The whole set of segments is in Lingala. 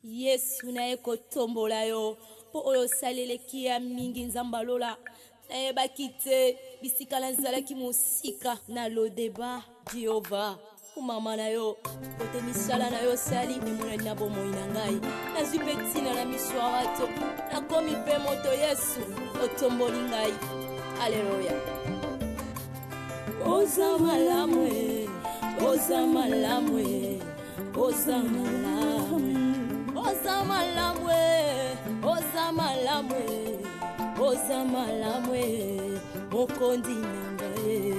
Yesu na eko tombola yo po oyo saleleki ya mingi nzambalola na bakite bisikala nzalaki musika na lodeba Jehova kumama na yo kote misala na yo sali emona na bomoi na ngai nazwi pe ntina na miswarato nakomi pe moto Yesu otomboli ngai aleluya oza malamwe oza malamwe oza malamwe oza malamwe oza malamwe oza malamwe mokondi na ngai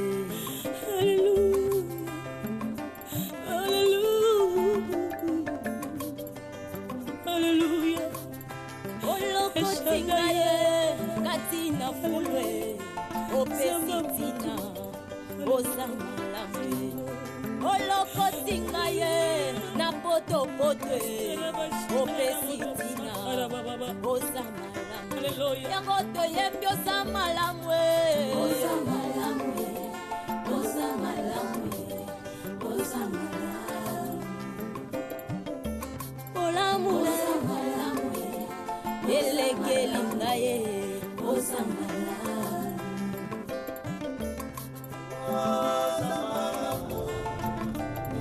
haleluya olokoti ngai kati na fulwe opesitina oza malamwe olokoti ngai na potopotwe opesitina oza malamwe yango toyembi oza malamwe oza malamwe oza malamwe oza malamwe olamu oza malamwe elekeli ngai oza malamwe oza malamwe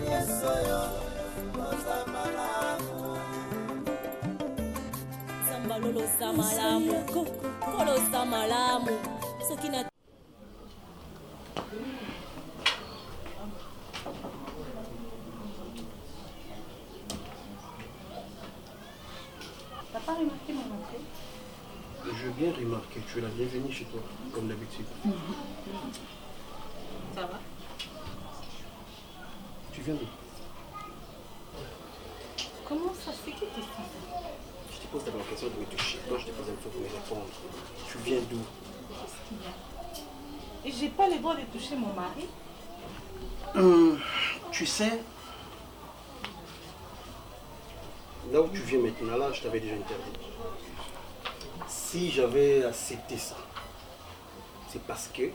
yesoyo oza malamwe sambalolo samalamu kolo samalamu sokina T'as pas remarqué mon entrée? Je viens remarquer, tu es la bienvenue chez toi, comme d'habitude. Ça va? Tu viens d'où? Comment ça se fait que tu fais ça? Je te pose d'abord la question de me toucher. Toi, je te pose la question de me répondre. Tu viens d'où? Qu'est-ce qu'il y a? Et j'ai pas le droit de toucher mon mari? Tu sais, là où tu viens maintenant, là, je t'avais déjà interdit. Si j'avais accepté ça, c'est parce que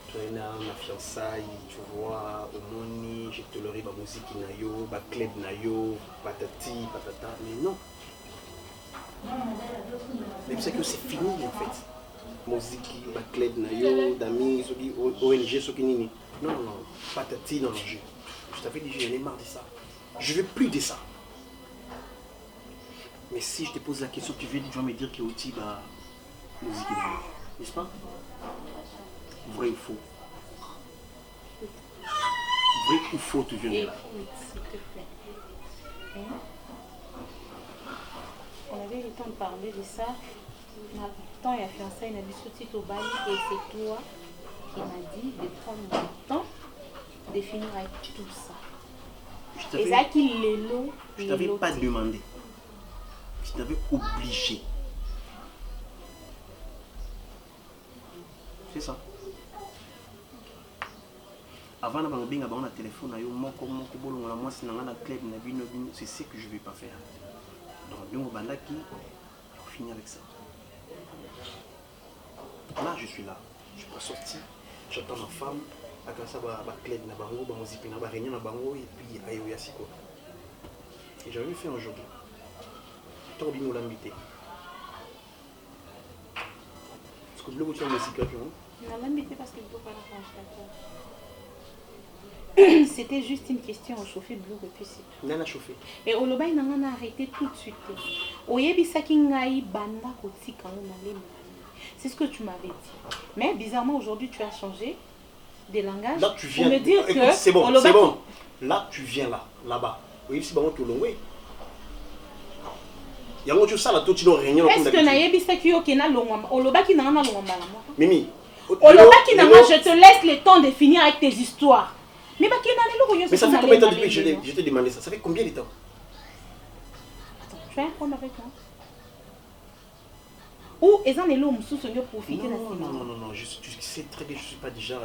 tu es ma fiançaille, tu vois, au moni, j'ai toléré ma musique nayo, ma club nayo, patati, patata, mais non. Mais c'est que c'est fini en fait. Musique, ma club nayo, d'amis, ONG, ce qui nini. Non, non, non, patati, non, non, je t'avais dit, j'en ai marre de ça. Je veux plus de ça. Mais si je te pose la question, tu vas me dire que aussi, bah, musique est n'est-ce pas? Vrai ou faux? Vrai ou faux, tu viens de là? Écoute, s'il te plaît. Hein? On avait eu le temps de parler de ça. Tant il y a fiancé, il a dit sous-titre au bal et c'est toi qui m'as dit de prendre le temps de finir avec tout ça. Et ça qu'il est long. Je ne t'avais pas demandé. Je t'avais obligé. C'est ça. Avant d'avoir un téléphone, c'est ce que je ne vais pas faire. Donc, on finit avec ça. Là, je suis là. Je suis pas sorti. J'attends ma femme. Et j'avais fait aujourd'hui. Tant bien l'invité. Est-ce que vous voulez vous faire musique? On a l'invité parce qu'il ne peut pas la C'était juste une question au chauffé bleu et puis c'est tout. Non, chauffé. Et au loba, il a arrêté tout de suite. Oyebisaki ngai banda kotika on. C'est ce que tu m'avais dit. Mais bizarrement, aujourd'hui, tu as changé de langage. Là, tu viens. Pour me dire écoute, que c'est bon, c'est bon. Là, tu viens là-bas. Oui, c'est bon, tu l'as. Est-ce que Nayebisaki Okena Longwamba Olobaki Nana Longwamba? Mimi. Olobaki Nana, je te laisse le temps de finir avec tes histoires. Mais ça fait combien de temps depuis que je t'ai demandé ça? Ça fait combien de temps? Attends, tu vas prendre avec moi? Ou est-ce que l'homme sous ce profiter? Non, tu sais très bien, je ne suis pas du genre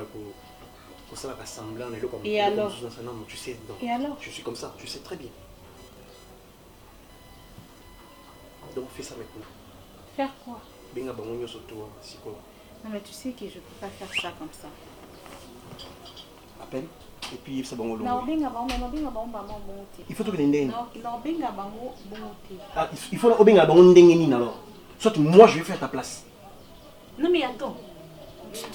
pour ça rassemblant. Et alors? Non, tu sais, non. Et alors? Je suis comme ça, tu sais très bien. Donc fais ça maintenant. Faire quoi? Non mais tu sais que je ne peux pas faire ça comme ça. Appelle. Et puis c'est bon. Il faut que tu Ah, il faut que alors. Soit moi je vais faire ta place. non mais attends.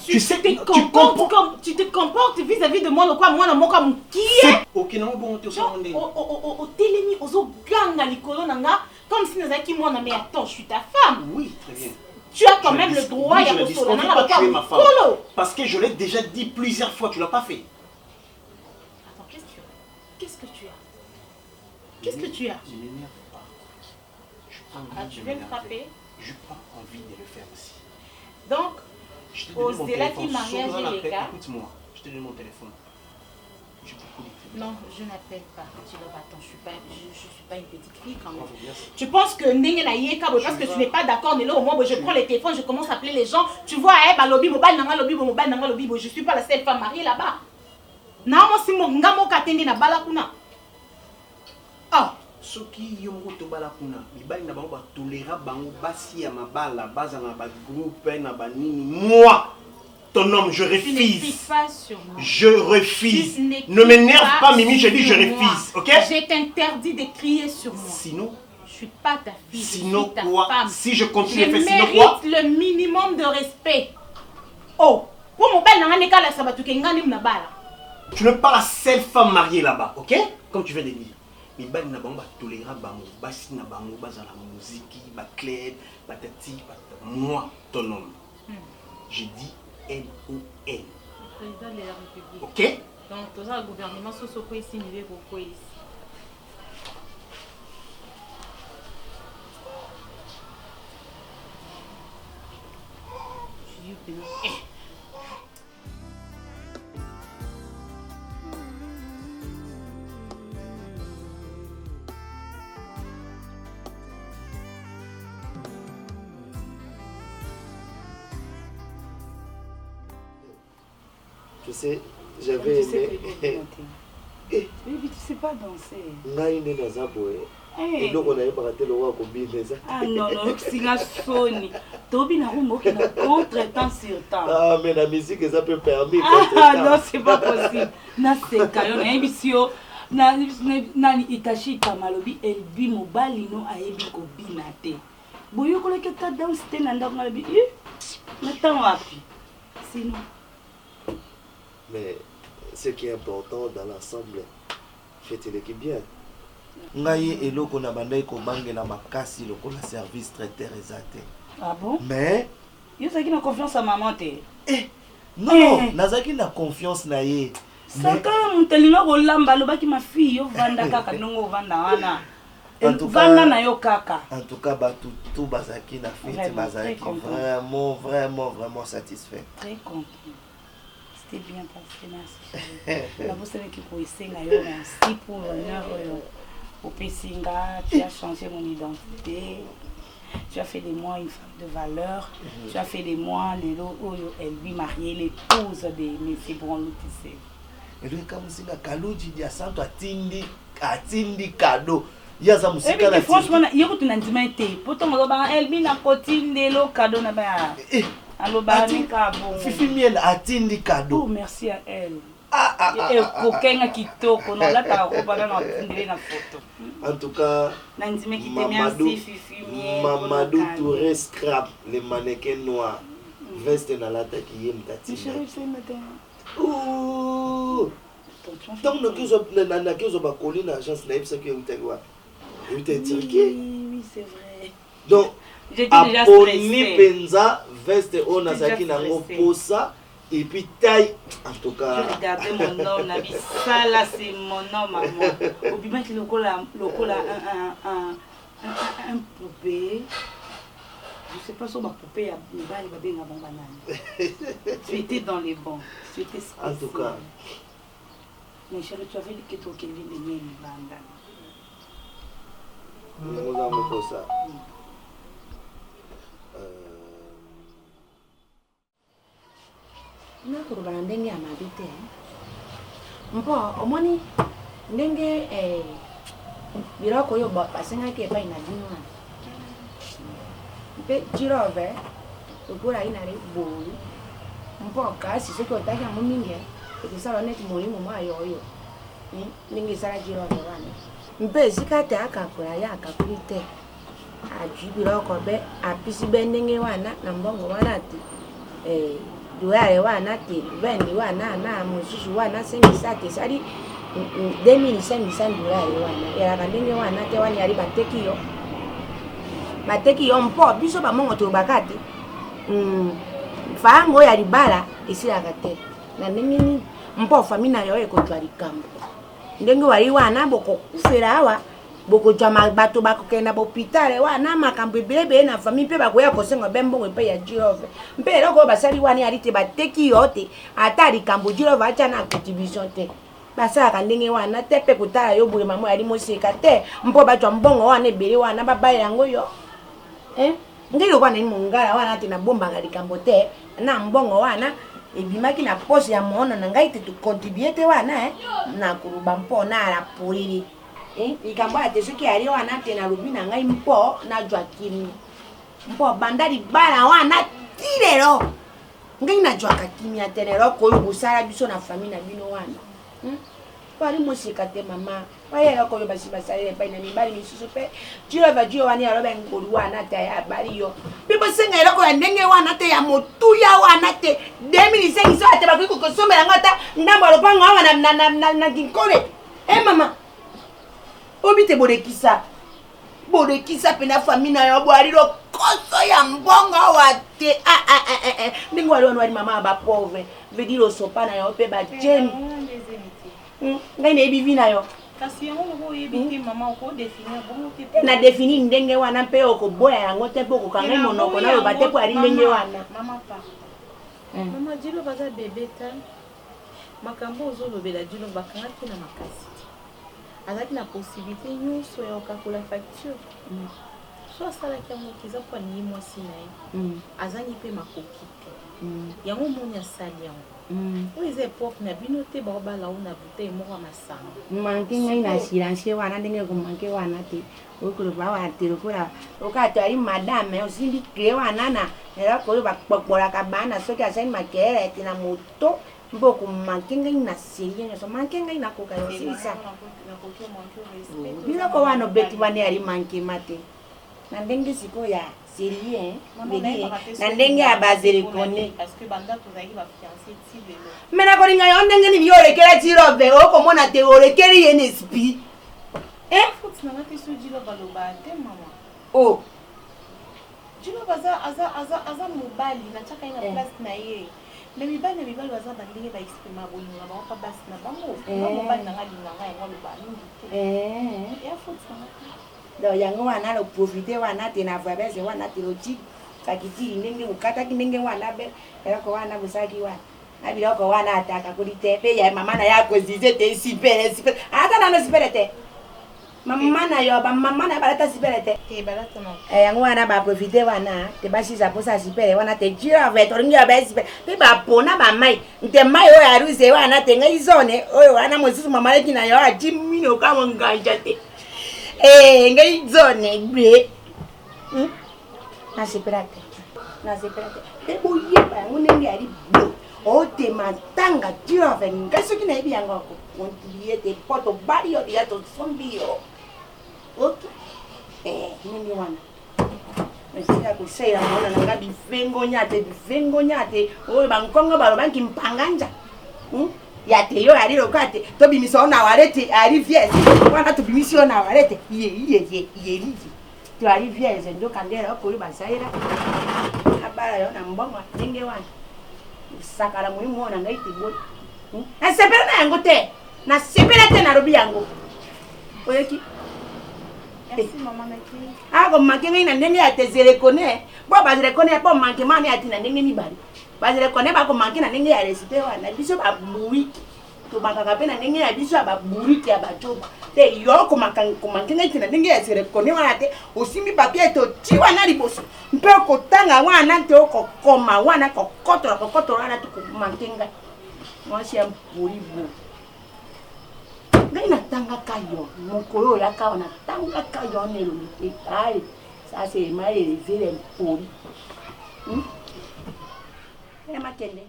Tu sais tu te comportes vis-à-vis de moi, le quoi, moi, mon comme qui est. Ok, non, bon, tu es au télémi, au ganga, Nicolo, nanga, comme si nous avions moi, mais attends, je suis ta femme. Oui, très bien. Tu as quand même le droit, il y a tu es ma femme. Parce que je l'ai déjà dit plusieurs fois, tu l'as pas fait. Attends, qu'est-ce que tu as? Qu'est-ce que tu as? Je m'énerve pas. Tu veux me frapper? Je n'ai pas envie de le faire aussi. Donc, au-delà qui mariage les cas. Écoute-moi, je te donne mon téléphone. Non, je n'appelle pas. Attends, je suis pas une petite fille quand même. Tu penses que parce que tu n'es pas d'accord, mais là au moins je prends les téléphones, je commence à appeler les gens. Tu vois, lobby mobile, je suis pas la seule femme mariée là-bas. Non, moi si mon ngamo katende na bala kuna. Ah, soki yo moko to bala kuna, libali na bango ba tolera bango basi ya mabala, baza na ba groupe na ba nini. Moi ton homme, je refuse. Je refuse. Ne m'énerve pas, Mimi, je dis je refuse, ok? Je t'interdis de crier sur moi. Sinon, je suis pas ta fille, sinon je suis ta quoi? femme. Si je continue à faire sinon quoi? Je mérite le minimum de respect. Oh, pour mon bel n'en est qu'à la sabatuke ngani mnabala. Tu n'es pas la seule femme mariée là-bas, ok? Comme tu viens de dire. Mais bah na bango ba tolera bango, basi na bango baza la musique, ba club, patati, moi ton homme. Je dis N-O-N. Président de la République. Ok? Donc, tout ça, le gouvernement, ce soit ici, il est beaucoup ici. Tu sais, j'avais aimé. Mais tu sais pas danser. Naïne Nazaboé. Et donc on avait pas raté le roi Kobi. Ah non, non, c'est la Sony. Tobi n'a pas contre-temps sur temps. Ah, mais la musique, ça peut permettre. Ah non, c'est pas possible. Na c'est caillon, na émission. Na Itachi Kamalobi, Elbi Mobali, no Aebi Kobi Nate. Boyo koleke ta danse te nanda ngalabi. Maintenant wapi. Sinon. Mais ce qui est important dans l'ensemble, faites l'équipe bien. Ngaye eloko na bandai ko bangela makasi loko la service traiteur ezate. Ah bon? Mais yo saki na confiance à maman te. Non, nazaki na confiance na ye. Saka mtelinga ko lamba lobaki ma fille yo vanda kaka ndongo vanda wana. En tout cas, tout bazaki na fête bazaki vraiment satisfait. Très content. C'était bien passé, merci. La bosse qui pouvait merci pour l'honneur au Pessinga. Tu as changé mon identité. Tu as fait de moi une femme de valeur. Tu as fait de moi elle lui mariée l'épouse de M. Brown Tissé. Et lui comme si la Kaloji dia santo atindi cadeau. Yaza musika na franchement, yoko tunandima été. Pourtant elle bi na kotinde lo cadeau na ba. Allo Banika bon. Fifi miel atindi cadeau. Oh merci à elle. Kokenga kitoko non là ta roba na tindele na photo. En tout cas, nandime qui te merci Fifi miel. Mamadou Touré scrap les mannequins noirs. Veste na lata qui yem tati. Chérie, c'est matin. Ouh. Donc na kizo ba coller na agence na ipsa ki utegwa. Oui, c'est vrai. Donc j'étais déjà stressée. Penza veste on azaki nango posa et puis taille en tout cas. Je regardais mon nom Nabi, ça là c'est mon nom maman. Au bima qui lokola un poupée. Je sais pas si ma poupée a bali ba benga bon banane. Tu étais dans les bons. Tu étais stressée. En tout cas. Mais chérie, tu avais dit que tu avais dit que banda. Nous avons fait ça. Nakuruba ndenge ya mabite. Mpo omoni ndenge biloko yo basengaki epai na bino wana. Mpe jirove lokola inali boyi. Mpo kasi soki otaki yango mingi ekosala neti molimo mwa yo oyo ndenge esalaki eloko wana mpe esika te akakola ye akakoli te azwi biloko be apesi be ndenge wana na mbongo wana te dolare wana te vendi wana na mosusu wana sengisa te esali 2500 dolare wana elaka ndenge wana te wana yali bateki yo mpo biso bamongo tolobaka te faango oyo ya libala esilaka te na ndenge nini mpo fami na yo ekozwa likambo ndenge wali wana bokokufela awa bokozwa bato bakokenda bahopitale wana makambo ebelebele na fami mpe bakoya kosenga be mbongo mpe ya Jirove mpe eloko oyo basali wana yali te bateki yo te ata likambo Jirove atya na contribution te basalaka ndenge wana te mpe kotala yo boye mamo yali moseka te mpo bazwa mbongo wana ebele wana babala yango yo ngeli okwana ni mongala wana te nabombanga likambo te na mbongo wana ebimaki na poche ya moona na ngai te tukontribue te wana na koluba mpo na alapolili likambo ya te soki yali wana te nalobi na ngai mpo najwa kimi mpo banda libala wana ti lelo ngai najwaka kimia te lelo koyo kosala biso na fami na bino wana bali mosika te mama baye eloko oyo basi basalele epai na mibali misusu mpe Jirove wani aloba ngolu wana te ya bali yo mpe bosenga eloko ya ndenge wana te ya motuya wana te 2500 ate bakoki kokosombela ngo ata ndambo ya lopango awa na kinkole mama obi te bodekisa pena fami na yo bwali lokoso ya mbongo awa te ndenge wali wana wali mama bapauvre vedi losopa na yo mpe bajeni ngai nayebi na yo kasi yango ngo yebi mama ko définir bongo te na définir ndenge wana mpe okoboya yango te mpo kokanga monoko na loba te po ali ndenge wana mama Jirove baza bebe ta makambo ozolobela Jirove bakangaki na makasi azalaki na possibilité nyonso ya okakola facture so asalaki yango kiza po alingi mwasi na ye azangi mpe makoki te yango moni asali yango oyo eza epoke na bino te baobala o na butei moko ya masanga manke ngai na silancie wana ndenge komanke wana te okoloba wana te lokola okato ali madame osimbi kle wana na eloko oyo bakpokbolaka bana soki azali makelele ete na moto mpo komanke ngai na serie nyonso manke ngai nakoka yosilisa biloko wana obeti wana yali mankema te na ndenge sikoyo ya serie na ndenge ya bazelekone me nakolinga yo ndenge nini yo olekela Jirove okomona te olekeli ye nespi Jirove aza mobali natiaka ye na place na ye me mibali baza bandenge baexprime bolinga bango mpa basi na bango mobali nanga linganga yango aloba mingi te ya foti nanga donc yango wana loprofite wana te na voyage wana te loti kakitili ndenge okataki ndenge wana be eloko wana bosalaki wana na biloko wana ataka koli te mpe ya mama na ye akozize te sipele ata nano sipele te mama na yo bamama na ye balata sipele te yango wana baprofite wana te basisa mposa sipele wana te Jirove tolingi yo baye sipele mpe bapona bamai nte mai oyo aruse wana te ngai zone oyo wana mosusu mama leki na yo ajimini okamo nganja te ngai zone ble nasepela te eboyeba yango ndenge yali ble otema ntanga Jirove ngai soki nayebi yango akokontribue te mpo tobali yo deja tosombi yo oke ndenge wana esika kosaela mona nanga bivengo nyate oyo bankongo balobaki mpanganja ya te yo ali loka te tobimisa ona warete ali vieze wana tobimisi yo na warete ye to ali vieze ndo kandela okoli basaira abala yo na mbongo ndenge wana sakala muhimu ona ngai tiboni nasepela na yango te nasepela te narobi yango oyeki ako manke ngai na ndenge ya tezelekone bo bazelekone po manke mane ati na ndenge mibali bazelekone bako manke na ndenge ya resite wana biso babuiki tobakaka mpe na ndenge ya biso ya baburiki ya bacoba te yo komanke ngai te na ndenge ya zelekone wana te osimbi papie ete oti wana liboso mpe okotanga wana te okokoma wana kokotola wana te komanke ngai mwasi ya mpuribo ngai natangaka yo mokolo oyo yaka wana natangaka yo nelobi te ale ça c'est mal élevé les mpori makende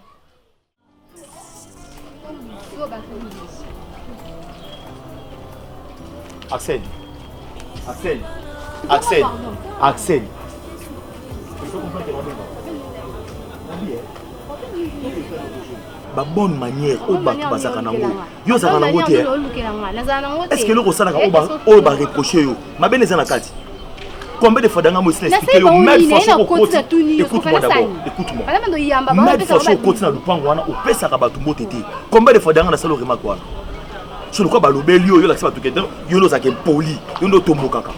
Axel. Axel. Axel. Axel. Il faut comprendre que la bonne manière au bateau bazakanango. Yo zakanango te. Est-ce que le rosalaka au ba reprocher yo? Ma belle ezana kati. Combien de fois dans moi expliquer le même façon au côté. Écoute-moi d'abord. Écoute-moi. Même façon au côté na lupango wana au pesa ka batumbo tete. Combien de fois dans na salo remarque wana? Je ne crois pas l'obéli yo la seba tukete yo no zake poli yo no tombo kaka.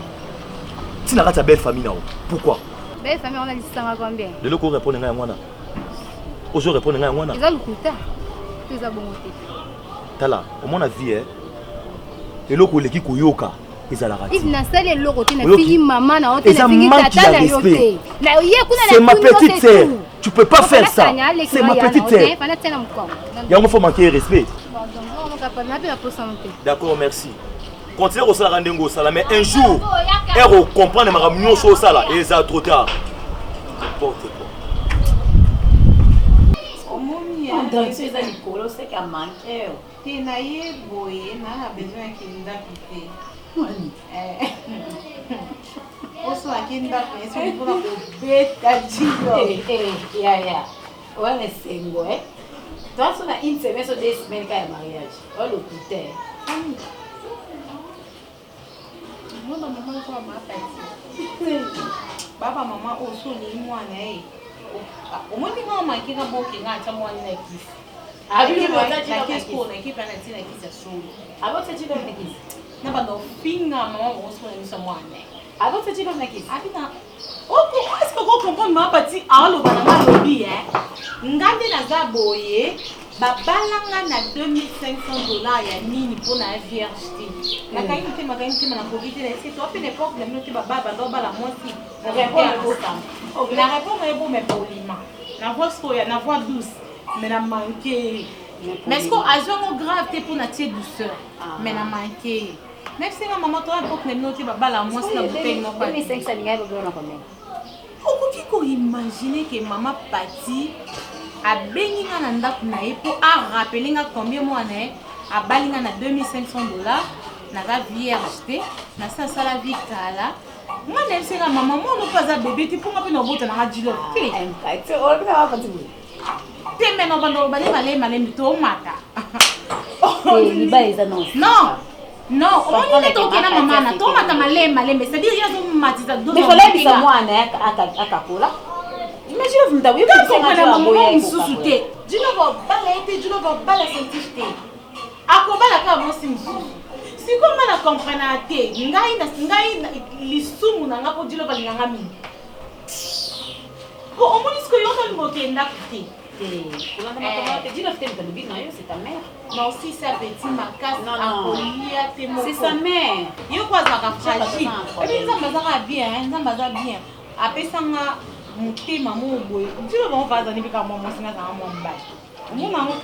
Tu n'as pas ta belle famille là. Pourquoi? Belle famille on a dit ça combien? De l'eau répondre ngai mwana. Ozo répondre ngai mwana. Ils ont le couteau. Ils ont bon côté. Tala, au mon avis et l'eau qui koyoka. C'est ma petite sœur. Tu peux pas faire ça. C'est ma petite sœur. Il faut manquer de respect. D'accord, merci. Continuez au salaire rendengo sala, mais un jour, elle comprend les maramions sur ça et ça trop tard. N'importe quoi. Donc c'est ça Nicolas, c'est qu'à manquer. T'es naïe, boy, n'a besoin qu'il d'appliquer. Oso akinda pesa ndikona kubeta jiyo. Ya. Wale sengo Toi on a une semaine sur 2 semaines quand mariage. Oh le putain. Maman kwa mapati. Baba mama oso ni mwana Omoni mama kinga boki ngacha mwana na kisi. Abi mwana na kisi ko na kipa na tina kisi solo. Abo tshilo na kisi. Na bando finga mama oso na misa mwana. Abo tshilo na kisi. Abi na Oko est-ce que vous comprenez ma partie a lo bana lobby Ngande na za boye babalanga na $2,500 ya nini pour na vierge. Na kaini te na profiter c'est toi peu n'importe le minute baba ba la moitié. Na répondre est bon mais poliment. Na voix soya, na voix douce mais na manqué. Mais est-ce qu'on a un grave pour na tie douceur mais na manqué. Même si la maman toi pour que nous tu baba la moitié na bouteille non pas. 2,500 linga ko na combien? Okoki ko imaginer que maman Pati a benginga na ndako na ye pour a rappeler nga combien moi na a balinga na $2,500 na va vierge na ça la vie kala moi même si la maman moi no pas a bébé tu pour moi pe no bota na dilo te impacte o na va Pati te mais no bando ba le malé to mata ni ba eza non, on est toqué na maman na to mata malé mais c'est dire yazo matisa do mais fallait bisa mwana akakola. Imagine vous m'avez dit que c'est maman msusuté. Dino va bala sentifté. Akobala ka mo simsu. Si comment la comprendre te, ngai lisumu na ngapo dilo ba nganga mi. Ko omonisco yoto ngokenda kuti. C'est ta mère. Non, si ça petit ma casse c'est sa mère. Yo quoi ça fragile. Et puis ça bien. Après ça nga monter maman boy. Tu vas on va dans les cas moi singa ça moi mbaye. Mon maman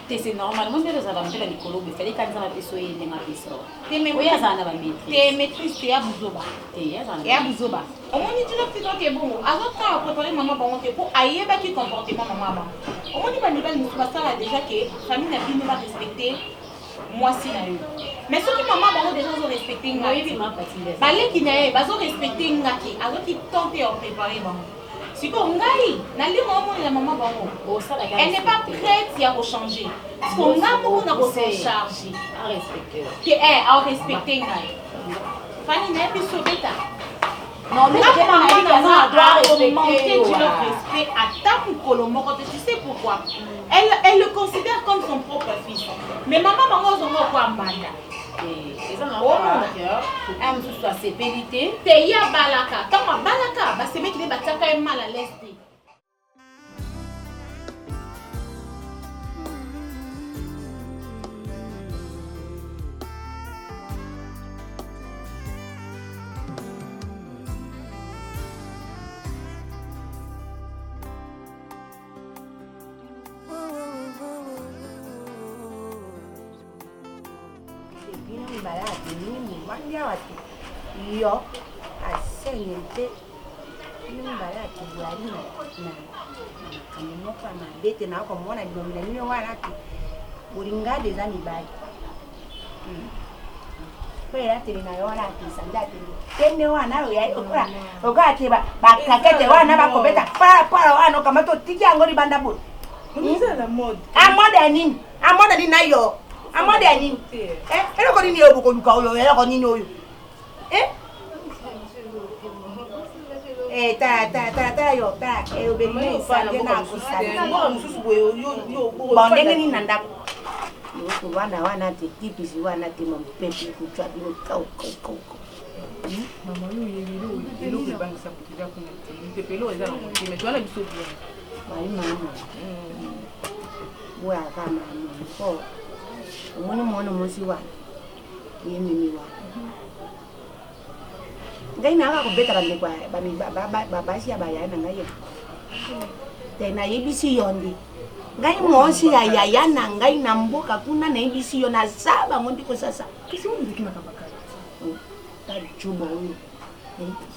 c'est normal. Moi je ça va me faire Nicolas, mais fallait quand ça va pesoyer les mapiso. Te maîtrise te abuzoba. Au moins tu le fais donc bon. Alors quand préparer maman bon pour ayeba qui comportement maman. Au moins tu vas nous ça déjà que famille n'a pas respecter moi si na yo. Mais ceux qui maman bon déjà ont respecté ngaki. Balé qui na ba zo respecter ngaki. Alors qui tente à préparer bon. Si comme ngai na li maman la maman bon. Elle n'est pas prête à changer. Parce qu'on a beaucoup na recharger à respecter. Que à respecter ngai. Fanny n'est plus sobeta. Non, mais je doit respecter le respect à ta Colombo. Tu sais pourquoi? Elle le considère comme son propre fils. Mais maman, maman, on va quoi manda. Et ça n'a pas un peu soit sécurité. T'es ya balaka. Quand ma balaka, bah c'est mec qui est bataka et mal à l'aise. Yo asenyente nimbala kibwali na kanimo kwa mabete na kwa mwana ndomina niyo wala ki bolinga déjà mibali pera tele na yona kisanda tene wana oya okati bakakete wana bakobeta para wana kama to tiki yango libanda bo la mode amode nini nayo amode nini eloko nini oyo bokoluka oyo eloko nini oyo tala yo tala elobeli esande na kosabondenge nini na ndako wana te tipisi wana te mampepe kuchwa bino kau mama yo eloko ebangisa kokila kuna te mpepelo eza na motema towana biso bien mama boya kama mpo omoni mwana mosi wana yemimi wana ngai naka kobeta bandeko babasi ya bayaya na ngai te nayebisi yo nde ngai mwonsi ya yaya na ngai na mboka kuna nayebisi yo naza bango ndi kosasa tajuba oyo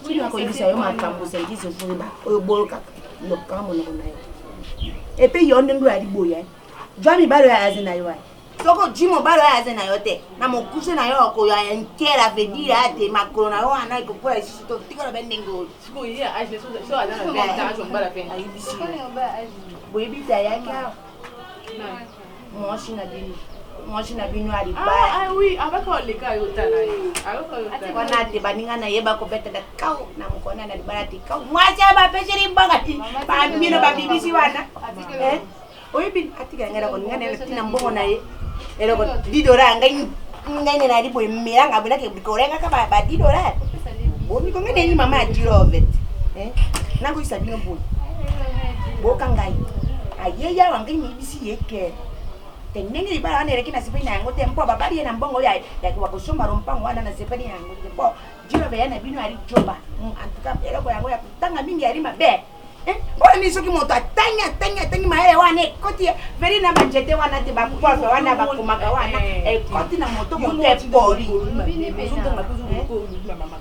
sino akoyebisa yo makambo senkisi furi oyo bolokaka lokaka monoko na yo epe yo nde ndo yali boya jwa mibalo ya aze na yo ayi soko ji mobalo ya aze na yo te na mokuse na yo okoya nkela vedira ate makolo na yo wana ekopola esisi to tikala bendenge oyo ayebisi boyebisa yaki awa mwasi na bino alibaya wana te baninga na ye bakobetela kau na mokona na libala te kau mwasi abapeseli mbanga bambino babibisi wana oyebi atika ngela koninga na tina mbongo na ye eloko didora ngai nene na libo miranga bila ke bikorenga ka ba didora boni ko ngene ni mama ajirovet nango isabino bo boka ngai ayeya wangai ni bisi yeke tenenge libala na rekina sipeni yango tempo babali na mbongo ya wakosomba rompango wana na sipeni yango tempo jiro be yana bino ali joba antuka eloko yango ya kutanga mingi ali mabe Bona ni soki moto atanya maele wana koti veri na banjete wana te bakwafa wana bakumaka wana koti na moto mote pori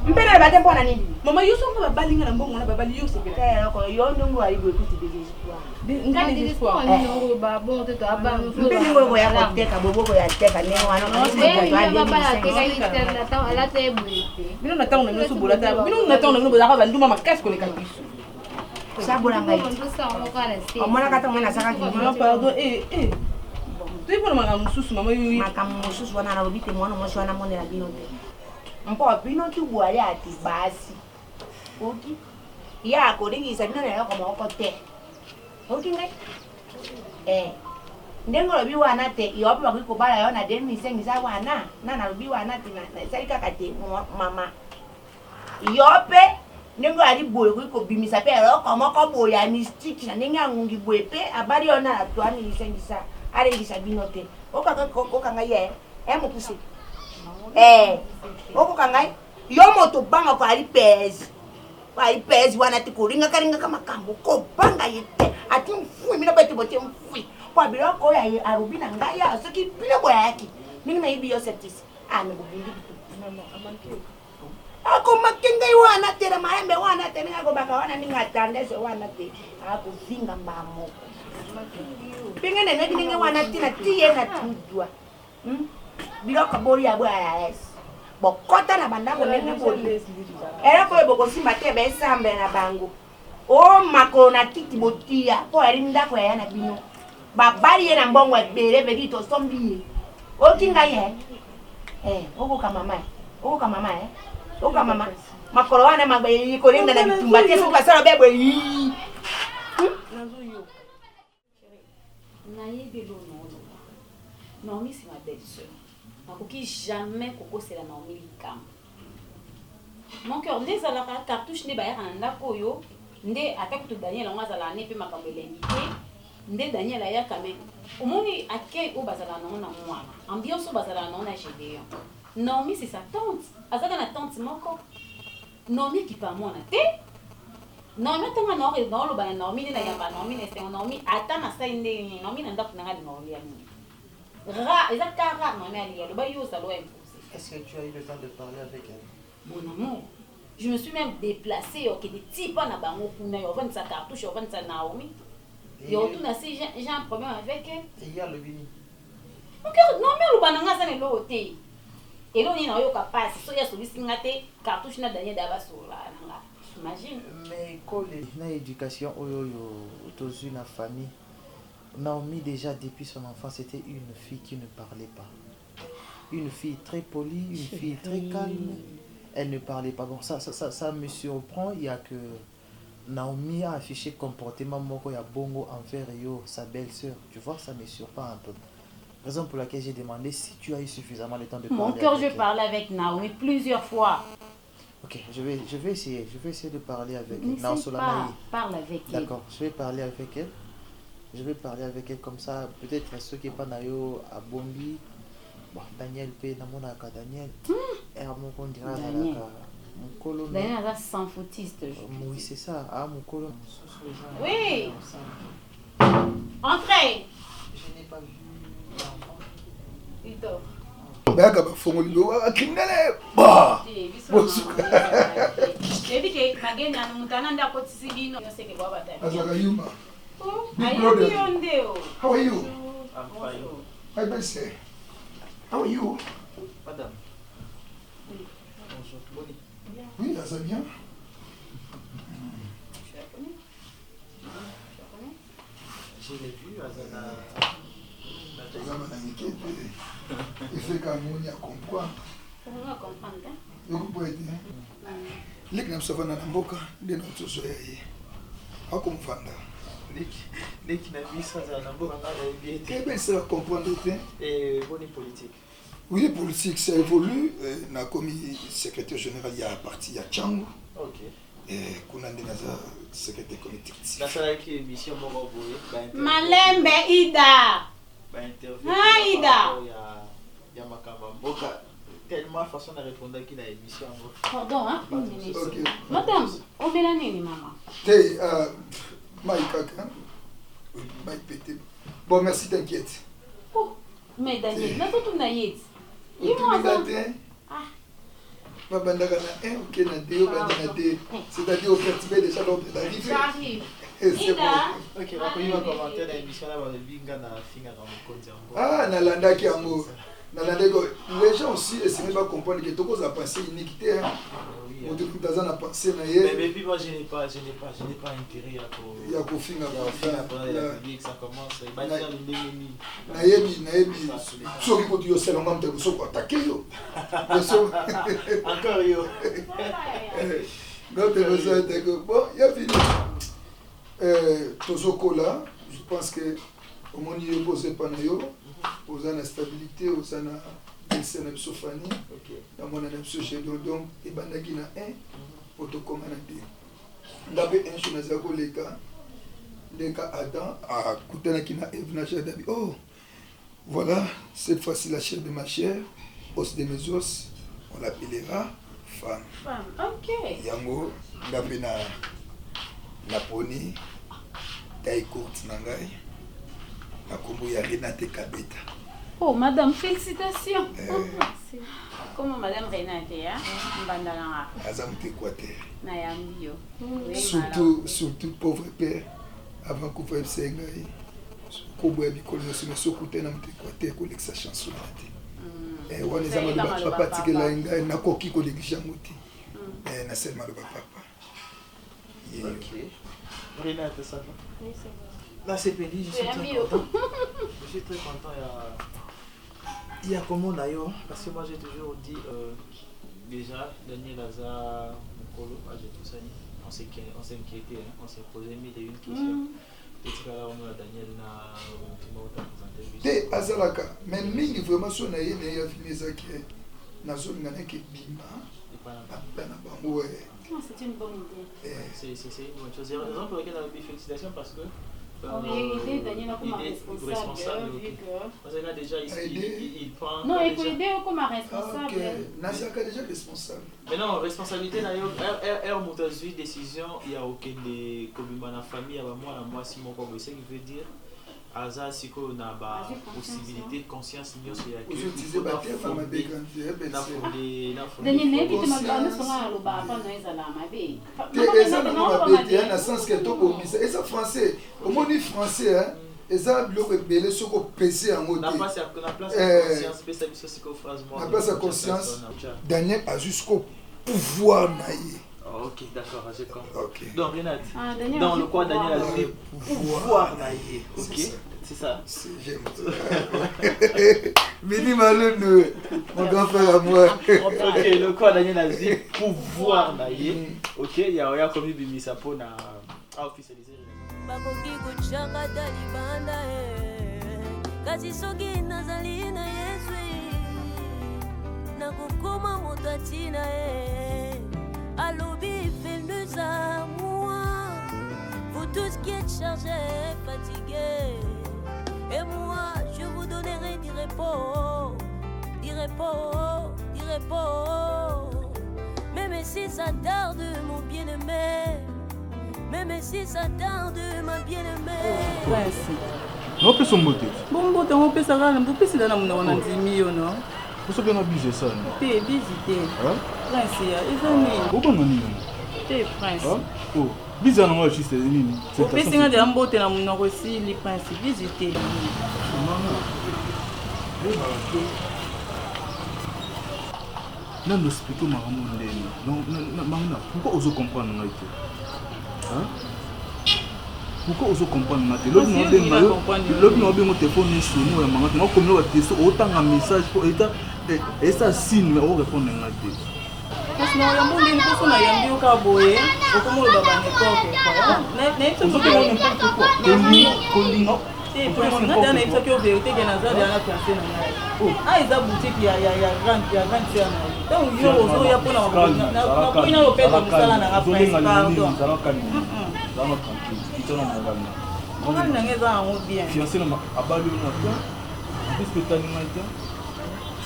mpena bate mpona nini mama yo songa babalinga na mbongo na babali yo sepela ko yo ndungu ali bokuti bege ngani dispo ni ba bon te to aba mpeni ngo ya koteka boboko ya teka ne wana ala te buite bino na tango na bino subola ta bino na tango na bino bozaka banduma makasi koleka biso sabula ngai omona kata mwana saka kinyo pardon tu ipona makamu mususu mama yo makamu mususu wana na obite mwana mosi wana monela bino te mpo bino tu bwali ati basi oki ya kolingisa bino na yoko moko te oki ngai ndengo lobi wana te yope bakiko bala yo na demi sengisa wana na lobi wana te na salika kate mama yope nengo ali boye ko bimisa pe ro ko moko boya ni stick na nenga ngungi boye pe abari ona la twani lisengisa ale ngisa binote okaka kokanga ye mo pusi okanga yo moto banga ko ali pezi wana tikuringa karinga kama kambo ko banga yete ati mfui mina bete bote mfui kwa bila ko ya arubina ngaya soki pile boya yaki ninga na ibi yo septis amekubundi mama amanki ako makenga wana tera maembe wana tena ako baka wana ninga tandese wana te ako vinga mbamo pengene ne ninga wana tina tiye na tudwa bila kabori ya bwa es bokota na bandako nenge boli era ko boko simba te be sambe na bango o makona titi botia ko ari ndako ya na bino babali ye na mbongo ebere bedito sombi o kinga ye oko kama mama oka mama makolo wana magbe kolinga na bitumba te soka sala bebo yi nazoyo nayebi lo Naomi c'est ma belle-sœur nakoki jamais kokosela Naomi likambo mon cœur nde ezalaka cartouche nde bayaka na ndako oyo nde ata kutu Daniel yango azala ne mpe makambo elengi te nde Daniel ayaka me omoni akei oyo bazala nango na mwana ambiance oyo bazala nango na Gédéon Naomi c'est sa tante azaka na tante moko Naomi qui pas mwana te Naomi tanga na ore dans le bana Naomi na yamba Naomi na c'est Naomi ata na sa inde Naomi na ndako nanga Naomi ami ra ezaka rare Naomi ali le ba yo salo imposé. Est-ce que tu as eu le temps de parler avec elle? Mon amour, je me suis même déplacée ok des types na bango kuna yo vendre sa cartouche yo vendre sa Naomi. Yo tout na si j'ai un problème avec elle. Et hier le bini. mon cœur non mais lubananga ça ne l'ôté et là on est na yo capable so ya solution ngate cartouche na Daniel Dabasola nanga imagine mais collé na éducation oyo tozu na famille Naomi déjà depuis son enfance c'était une fille qui ne parlait pas, une fille très polie, une fille très calme. Elle ne parlait pas. Bon, ça me surprend. Il y a que Naomi a affiché comportement moko ya bongo envers yo, sa belle-sœur. Tu vois, ça me surprend un peu. Raison pour laquelle j'ai demandé si tu as eu suffisamment le temps de parler. Mon cœur, je parlais avec Naomi plusieurs fois. Ok, je vais essayer de parler avec elle. Parle avec elle. D'accord, je vais parler avec elle. Je vais parler avec elle comme ça. Peut-être ceux qui pas nayo à Bombi. Bon, Daniel P. Namonaka Daniel. Et à mon compte Daniel. Daniel est sans foutiste. Oui, c'est ça. Ah, mon colo. Oui. Entrez. Je n'ai pas vu l'enfant. Il dort. Bayaka bafongolilo criminel bah Ebike magenya mutana nda kotisi bino yoseke kwa batani. Azaka yuma. Ayondeo. How are you? I'm fine. My best say. How are you? Madame. Bonjour. Bonnie. Oui, ça va bien. Je l'ai vu, Azana. Il fait qu'un monde à comprendre. On va comprendre. Vous pouvez dire. Les gens savent dans la boca de notre soleil. À comprendre. Les qui n'ont vu ça dans la boca, eh bien, ça va comprendre. Et bonne politique. Oui, politique, ça évolue. On a commis secrétaire général, il y a parti à Tchango. Ok. Et qu'on a dit secrétaire comité. La salle qui est émission, Malembe Ida. Interview. Ida. Il y a Makamboka. Tellement façon de répondre qu'il a émission. Pardon, hein? Ok. Madame, on met la nini, maman. Hey, Mike, oui, Mike pété. Bon, merci, t'inquiète. Oh, mais Daniel, là, tout le monde c'est-à-dire au perturbé déjà l'ordre d'arrivée. J'arrive. Ok, on va commenter l'émission là, on va binga na finga dans mon compte. Ah, Nalanda qui amour. Les gens aussi, essaient de comprendre que tout le monde a pensé iniquité. On te dit dans la pensée. Mais puis moi, je n'ai pas intérêt à pour. Il y a pour finir que ça commence. Il va dire l'ennemi. Naebi, ceux qui disent c'est l'homme de vous attaquer. Encore yo. Donc, bon, il y a fini. Tozoko là, je pense que au moins il est posé par nous, aux ana stabilité, aux ana dessin de Sofani, dans mon annexe chez donc et bandaki na 1 autocommande 2. D'abord un jour nous avons les cas Adam à Koutana qui na Eve na Dabi. Oh, voilà, cette fois-ci la chair de ma chair, os de mes os, on l'appellera femme. Femme, ok. Yango d'abord na poni taille courte nangai na kombo ya Renate Kabeta. Oh madame, félicitations. Comment madame Renate hein mbandala azam Équateur. Na yambio. Surtout pauvre père avant qu'on fasse ça ngai. Kobo ya bikolo na sokuta na Équateur ko lexa chanson nate. Eh wana zama ba papa tikela ngai na koki ko legisha muti. Na seulement le papa. Ok. Renate ça va. Oui, c'est vrai. Là c'est pénible, je suis très content. Je suis très content. Il y a comment d'ailleurs, parce que moi j'ai toujours dit déjà, Daniel Aza, Mokolo, j'ai tout ça, on s'inquiétait, on s'est posé mille et une questions. Peut-être que là on a Daniel na présenté. Azalaka, mais mingi vraiment son aïe n'a fini ça qui est na zone ngana qui bima. C'est une bonne idée. C'est une bonne chose. C'est la raison pour laquelle on a eu félicitations parce que on a aidé Daniel comme responsable. Parce que là déjà il prend. Non, il faut aider comme responsable. Nazaka déjà responsable. Mais non, responsabilité d'ailleurs, elle monte une décision, il y a aucun des communes dans la famille, moi si mon comme ça qui veut dire. Aza siko na ba possibilité de conscience niyo c'est la question. Daniel ne bi te magana songa lo ba pa no ezala mabe. Exactement mabe, na sens que to komisa. Et ça français, au moni français hein, eza biloko ebele soki opesi yango te. Na place ya conscience, Daniel a jusqu'au pouvoir na ye. Ok, d'accord, j'ai compris. Ok. Donc, Renate, dans le quoi Daniel a dit pouvoir naïe. Ok, c'est ça. J'aime ça. Mini Malone, mon grand frère à moi. Ok, le quoi Daniel a dit pouvoir naïe. Ok, il y a comme il dit ça pour officialiser. Bakoki kuchanga talibanda kasi soki nazali na Yesu nakukoma moto atina alobi fais-nous à moi vous tous qui êtes chargés fatigués et moi je vous donnerai du repos du repos du repos même si ça tarde mon bien-aimé. Même si ça tarde, ma bien-aimée. Prince. On peut son beauté. Bon, on peut savoir, on peut se donner un demi, non? Vous savez, on a visité ça, non? T'es visité. Prince, ils ont mis. Pourquoi on a mis? T'es Prince. Oh, visité, on a juste mis. On peut se donner un beauté, on a aussi les Prince visité. Non, nous expliquons ma maman. Pourquoi on comprend non? Pourquoi on comprend non? L'autre n'a pas téléphone sur nous, maman. Moi, comme nous avons autant un message pour état et ça signe, mais on répond non. Parce que nous avons des personnes qui ont dit au Kaboé, au Congo, le Baba n'est pas. C'est pour ça que nous avons dit que la vérité est dans la personne. Ah, il y a une boutique, il y a grande sœur. Donc, il y a un peu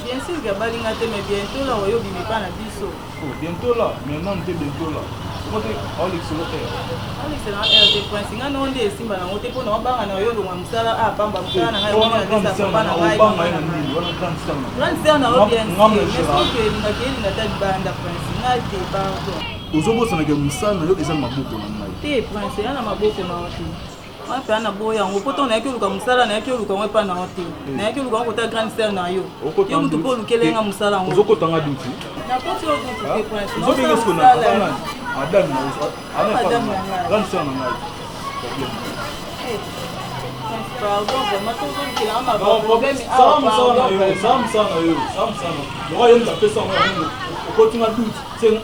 bien sûr, mais bientôt là, on va pas na biso. Bientôt là, maintenant on est bientôt là. Comment tu as l'excellent RD Prince, nga no ndé simba na ngote pona banga na yo lo msala a pamba msala na ngayo na ndesa pamba na ngayo. Grand sœur na yo bien. Mais ce que ni ngakeli na tadi banda Prince, nga te pardon. Ozobo sana ke msala na yo eza maboko na ngai. Te Prince, yana maboko na wote. Wa pe ana boya ngo poto na yake luka msala na yake luka ngwe pa na wote. Na yake luka ngota grand sœur na yo. Yo mutu po lukelenga msala ngo. Ozoko tanga duti. Na poto yo duti te Prince. Ozobe ngesko na madame na grande sœur na ngai. Pardon, vraiment tout le monde qui a un problème.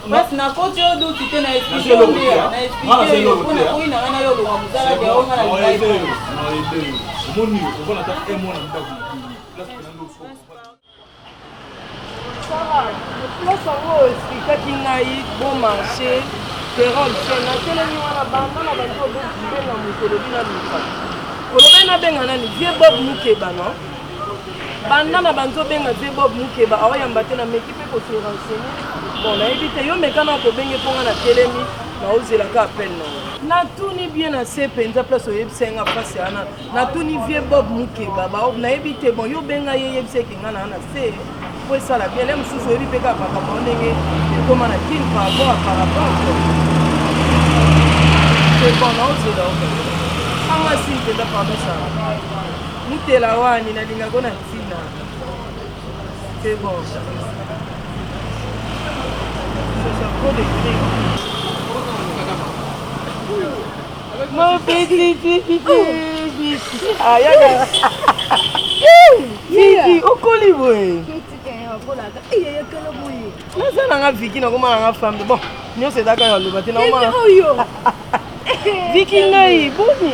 Mas na koti yo duti te na expliquer yo na expliquer yo kuna kuina wana yo lo muzala ya onga na live moni ukona ta emo na ndaku place yango expliquaki ngai bon marché terol se natelemi wana banda na bantu obenga mokolo bina luka kolobe nabenga nani vie bob mukeba no banda na bantu obenga vie bob mukeba aoyamba te na meki mpe kose renseigner bon nayebi te yo mekana kobenge mponga na telemi naozelaka appel nango natuni bien na se mpenza place oyebisenga mpasi wana natuni vie bob mukeba nayebi te bon yo benga ye yebiseki nga na se po esala bien le mosusu oyebi mpe kaka makambo ndenge ekoma na kine par rapport c'est bon naozela anga si mpenza pardon mutela wani nalingako na ntina c'est bon mon petit ayaga Viki okoli boye naza nanga Viki nakoma nanga femme bon nyonso ezaka ya loba te naoma Viki ngai boni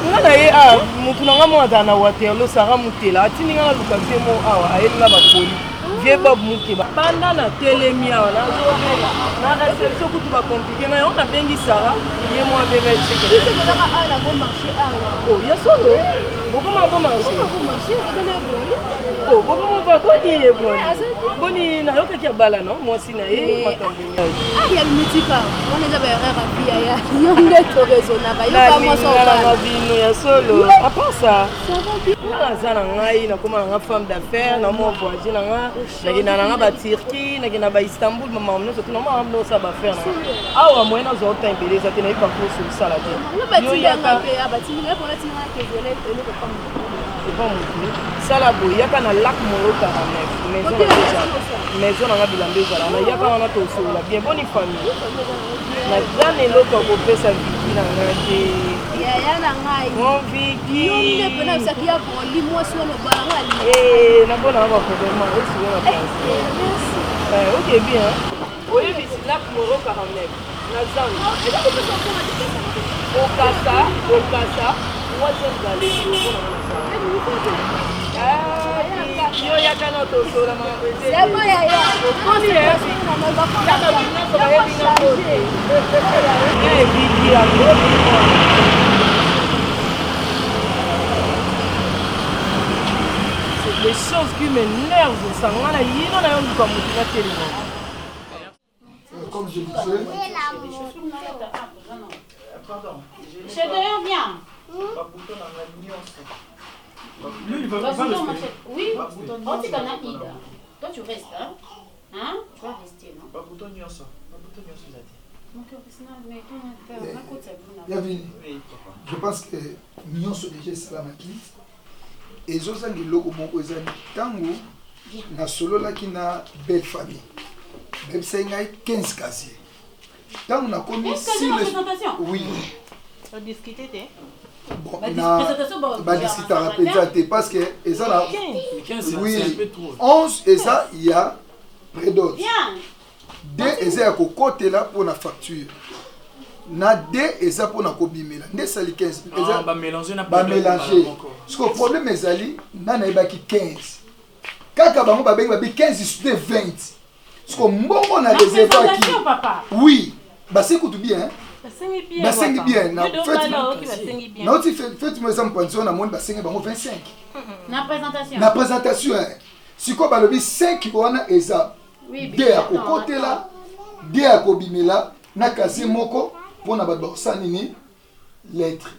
nga na ye motu nanga mo azala na waterlo sara mutela atindi nga naluka vie mo awa ayelinga bapoli vie bob mukeba banda na telemi awa nazobela na reception kutu bakomplike ngai on nabengi sara ye mo abengaiya solo Comment marcher? Oh, comment va quoi dire bon? Boni na yoka kia bala non? Moi si na ye makambo. Ah, ya mitika. On est d'abord ravi ya. Yonde to raisonnable. Yo pas moi ça. Na bino ya solo. À part ça. Ça va bien. Na zana ngai na koma nga femme d'affaires na mo voisin na nga na nga ba Turquie na ba Istanbul mama mno so na ma mno ça ba faire na. Awa moi na zo tembele ça tena pas pour sur ça la tête. Yo ya ka abatini pour la tina que je l'ai et le comme. C'est pas mon ça la boy ya kana lac moro 49 maison na nga bilambe zala na ya kana to so la bien bonne famille. Na zane loko ko pesa viki na nga te. Ya na ngai. Mon viki. Yo ne pena ça qui a pour limo sur le bala ngali. Na bona ba problème o si na place. OK bien. Oui, c'est lac moro 49. Na zane. Au casa, troisième galère. Yo ya kana to so la mama. C'est moi ya. C'est des choses qui m'énervent, ça ngana yino na yo comme na tellement. Comme je disais, Monsieur Doyon, viens. Lui, il va Oui, on dit qu'on a Ida. Toi, tu restes, hein? Hein? Tu vas rester, non? Mon cœur, mais je pense que nous sommes déjà salamaki. Et je sais que l'eau au tango na solo là qui na belle famille. Même si il y a 15 casiers. Tant on a commis si le... Oui. On discutait, bon, on a discuté à la parce que et ça là, 15 oui, c'est un peu trop. 11 et ça il y a près d'autres. Viens. 2 et ça à côté là pour la facture. Na 2 et ça pour na kobimela. Ne ça les 15. Ah, bah mélanger n'a pas mélanger. Parce que le problème est ali na na ibaki 15. Kaka bango ba benga 15 sur 20. Parce que mbongo na réserve qui. Oui. Bah c'est écoute bien. Bah c'est bien. Na fait moi ça me pension na monde ba 5 bango 25. Na présentation. Si ko ba lobi 5 wana eza. De à côté là, de à kobimela na kasi moko pour na ba dosa nini lettre.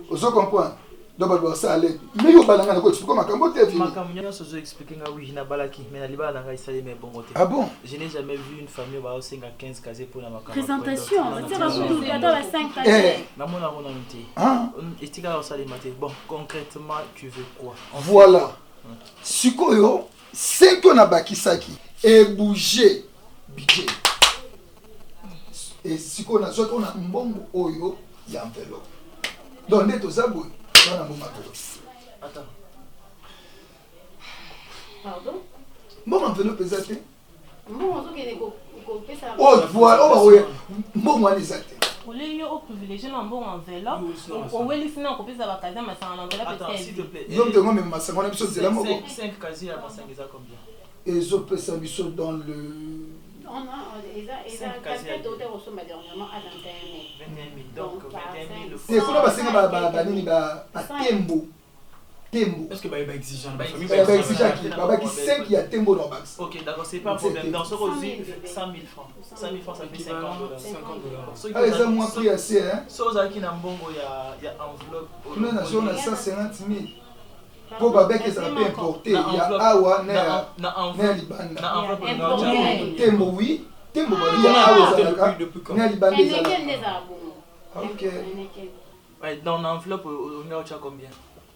Vous comprenez? Donc ba dosa lettre. Mais yo balanga na ko expliquer makambo te fini. Makambo nyonso zo expliquer nga oui na balaki mais na libala na ngai sali mais bongo te. Ah bon? Je n'ai jamais vu une famille ba osenga 15 casiers pour na makambo. Présentation, c'est pas tout gâteau à 5 casiers. Na mona mona nti. Ah. Estika o sali maté. Bon, concrètement tu veux quoi? Voilà. Sikoyo 5 on a bakisaki et bouger budget. Et si on a soit on a mbongo oyo ya enveloppe. Donc net aux abou, on a mbongo enveloppe. Attends. Pardon? Mbongo enveloppe exacté. Mbongo zo ke ko pesa. Oh voilà, oh oui. Mbongo ali exacté. Pour les lieux au privilégié un bon enveloppe. On va laisser non copier ça va caser mais ça en enveloppe. Attends, s'il te plaît. Donc tu même ma 50 épisode c'est la moko. 5 casiers à ma 5 ça combien? Et je peux ça dans le on a ils a casquette d'auteur au sommet dernièrement à 21 000. Donc 21 000. C'est quoi parce que ba nini ba tembo. Tembo. Est-ce que ba exigeant ba exigeant qui ba qui 5 il y a tembo dans bax. OK, d'accord, c'est pas un problème. Dans ce cas-ci 100 000 francs. 100 000 francs ça fait 50 $. Ah, ils ont moins pris assez hein. Soza qui na mbongo il y a enveloppe. Nous nation a 150 000. Pour baber que ça peut importer, il y a awa na libanda. Na enveloppe tembo oui, tembo il y a awa na libanda. OK. Ouais, dans l'enveloppe on a combien?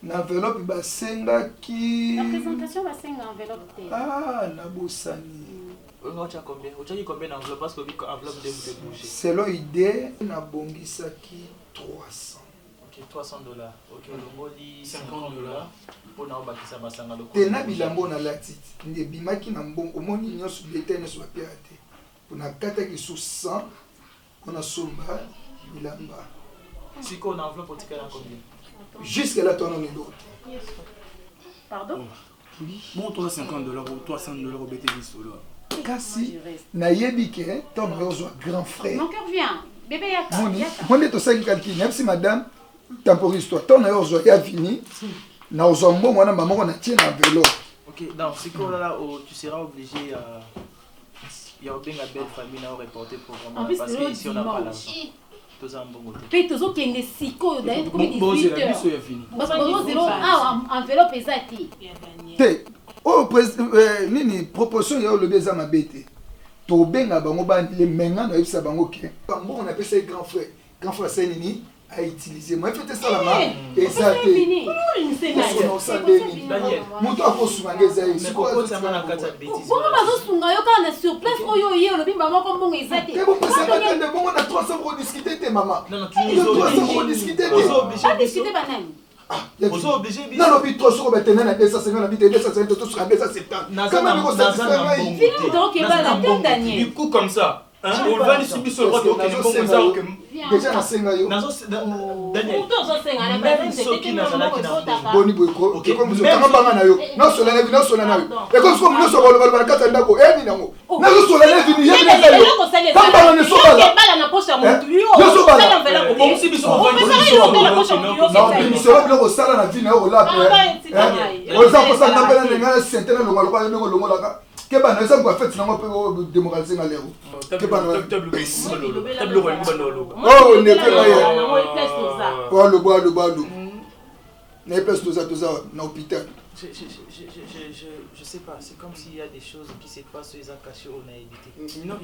L'enveloppe ba senga qui la présentation va senga enveloppe. Ah, na bosani. On a combien? On a combien d'enveloppe parce que enveloppe de bouger. Selon idée na bongisaki 300. $300. OK, le modi $50 pour na bakisa basanga lokolo. Tena bilambo na latite. Nde bimaki na mbongo omoni nyonso détail sur la pirate. Pour na kata ki sous 100 on a somba bilamba. Si qu'on enveloppe au ticket combien? Jusque là ton nom est l'autre. Pardon? Bon toi $50 ou $300 au BTV solo. Kasi na yebi ke ton rezo grand frère. Mon cœur vient. Bébé yaka. Mon est au 5 calcul. Même si madame temporise-toi. Ton ailleurs, il a fini. Na ozombo mwana maman on a tient un vélo. OK, dans ce cas-là tu seras obligé il y a bien la belle famille à reporter programme parce que ici on n'a pas l'argent. Tous en bon côté. Puis tous autres qui ne siko d'ailleurs comme 18 heures. Parce que nous zéro enveloppe exacte. Té. Oh nini proposition ya le beza mabete. To benga bango ba les menga na yebisa bango ke. Bango on appelle ça grand frère. Grand frère c'est nini à utiliser. Moi faites ça là-bas et ça té. Daniel. Moto akosunganga ezai. Siko ça na kata bêtise. Bon bazosunga yo kana sur place oyo ye le bimba moko mbongo ezate. Ke bon ça va tendre bon on a 300 pour discuter té maman. Non tu nous discuter. Discuter banani. Vous obligé non non bito soko betena na 250 bito 250 to sera 270 quand même ko satisfaire film donc il va la tête Daniel du coup comme ça hein on va lui subir sur le droit que comme ça que déjà na senga yo Daniel tout ça senga na base c'était qui na sala qui na boni boyko comme vous tanga banga na yo na sola na vi na sola na yo et comme ça nous sola le kata ndako e ni nango na sola na vi ni ya na yo kamba na sola bala na poche montu yo sola enveloppe bon si biso on non ko sala na vi na yo la pe on ça ko ça na bela na sentena lo ngalo la ke bana eza ko fait na ngo pe démocratie na lero ke bana oh ne pe pas le bois ne place tout ça na hôpital je sais pas c'est comme s'il y a des choses qui se passent ils ont caché on a évité non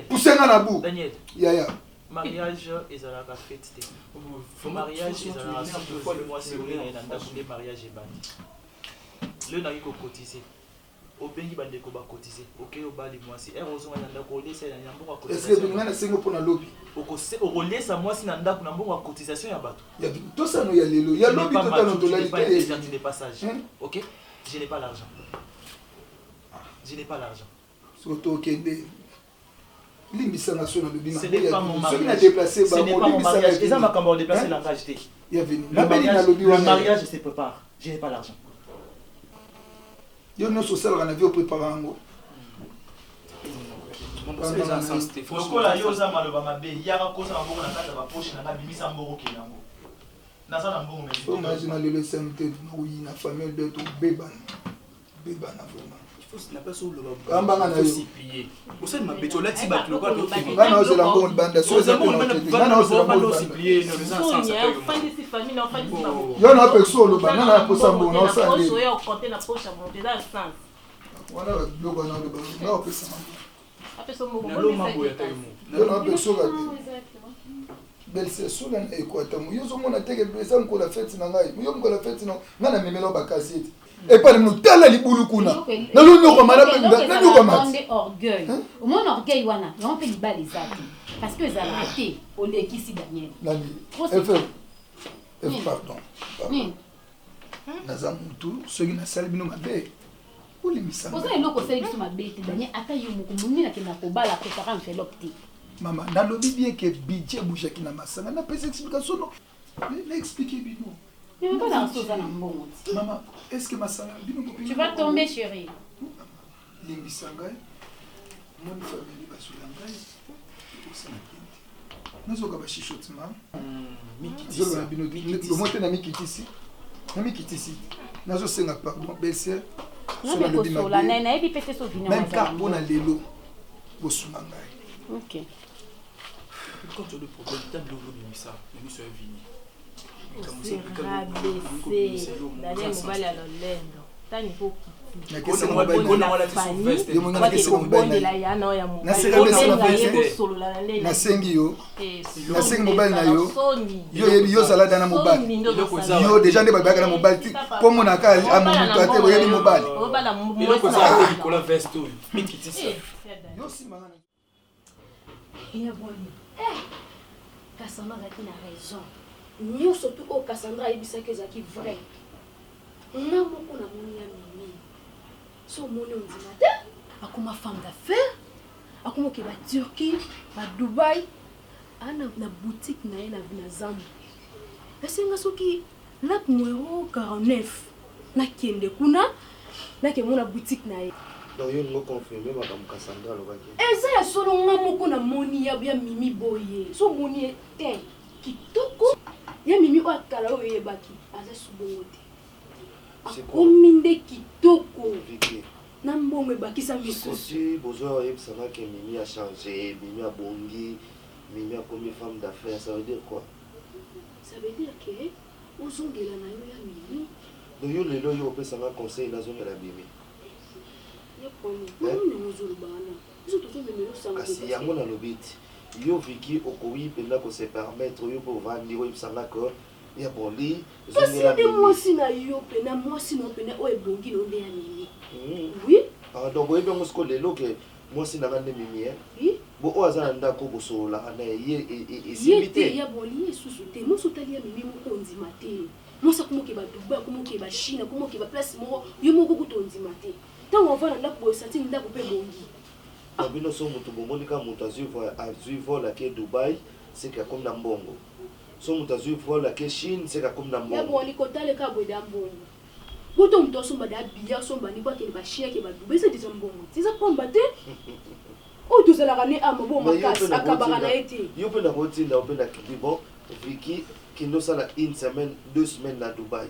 poussenga na bout Daniel ya mariage ezalaka fête te mariage ezalaka surtout fois le mois c'est olinga na ndako nde mariage ebandi le naki kokotize obengi bandeko bakotize oke obali mwasi ozonga na ndako olesa na mbongo ya cotisation est-ce que ngana sengo pona lobby okolesa mwasi na ndako na mbongo ya cotisation ya bato ya to sano ya lelo ya lobby total totalité tu n'es pas sage OK je n'ai pas l'argent surtout kende limbisa na sona lobby na ce n'est pas mon mariage na déplacer ce n'est pas mon mariage et ça m'a quand déplacer langage té il y a venu le mariage se prépare je n'ai pas l'argent yo no social na vie préparer ngo lokola yo za maloba mabe yaka kosa na mbongo na kata ba poche na bimisa mbongo kenango naza na mbongo mais imagine le santé na oui na famille de tout bébana vraiment la personne le ambanga na yo siplier osali mabeto lati ba kilo kwa ngana ozela mbongo banda so za ngana ozela mbongo siplier no les ans ça yo na peso lo bana na posa mbongo na osali oso yo compter na poche mon déjà sens wala blogo na lo bana na opesa mbongo lo mambo ya tayo yo na peso ga belle c'est so na Équateur yo zo mona teke pesa ko la fête na ngai yo ko la fête na ngana memelo ba kasete et pas nous tala libulu kuna na lu nyoko mara na nyoko mara orgueil au moins orgueil wana on peut liba les actes parce que ça a été au lekisi Daniel pardon naza mutu soki na sali bino mabe olimisa oza eloko sali biso mabe te Daniel ata yo moko moni na kena kobala préparer enveloppe te mama nalobi bien que budget boujaki na masanga na pesa explication non na expliquer bino mais pas dans ça na mbongo maman est-ce que masanga bino tu vas tomber chérie limbisa ngai moni famille basula ngai osana nazoka bashishoti ma zoka bino le moto na mikitisi nazosenga pardon belle-sœur sola lobi mabe na ebi pete so vino même car bona lelo bosunga ngai OK quand tu le problème table au ça le monsieur est venu Daniel mobali ya lolendo tani po nasengi yo nasengi mobali na yo yo yebi yo zalada na mobali yo deja nde babaka na mobali po monaka amomutu ate boyebi mobali Cassandra azalaki na raison nyonso tu oyo Cassandra ayebisaki ezalaki vrai nga moko na moni ya mimi so omoni ondima te akoma femme d'affaires akoma okeba Turquie badubai ana na boutique na ye na zambo esenga soki lap numéro 49 nakende kuna nakemona boutique na ye Donc yo ngo confirmer makambo Cassandra lobaki. Eza ya solo nga moko na moni ya mimi boye. So moni te kitoko ya mimi o akala o yebaki aza subongo te. Akominde kitoko. Vicky. Na mbongo ebakisa misusu. Si besoin de savoir que Mimi a changé, Mimi a bongi, Mimi a commis femme d'affaires, ça veut dire quoi? Ça veut dire que ozongela na yo ya Mimi. Donc yo lelo yo peut savoir conseil na zongela Mimi. Ya kono. Mimi ngozolubana. Biso tozomemelo sanga. Kasi yango na lobiti. Yo Vicky okoyi penda ko se permettre yo pour vendre yo savoir que ya bondi zongela Mimi. Moi si na yo pena moi si no pena o ebongi no nde ya Mimi. Oui. Ah donc vous avez ce lelo que moi si na ngande Mimi hein. Oui. Bo oza ndako bosola na ye et simité. Ya boli susuté. Moi sotali ya Mimi moko ndima te. Moi ça comment ke ba Dubai, comment ke ba Chine, comment ke ba place moko yo moko kutondima te. Tant on va ndako bo sati ndako pe bongi. Abino so mutu bomoni ka mutu azui vola ke Dubai, c'est que comme na mbongo. So mutu azui vola ke Chine, c'est que comme na mbongo. Ya boli kotale ka bo da mbongo. Boto mto somba da biya somba ni kwa ke ba Chine ke ba Dubai c'est déjà mbongo. C'est ça pomba te. Oh tout ça la rane ama bo makasi akabara na été. Yo pe na rotina, yo pe na bon Vicky qui nous a une semaine, 2 semaines à Dubaï.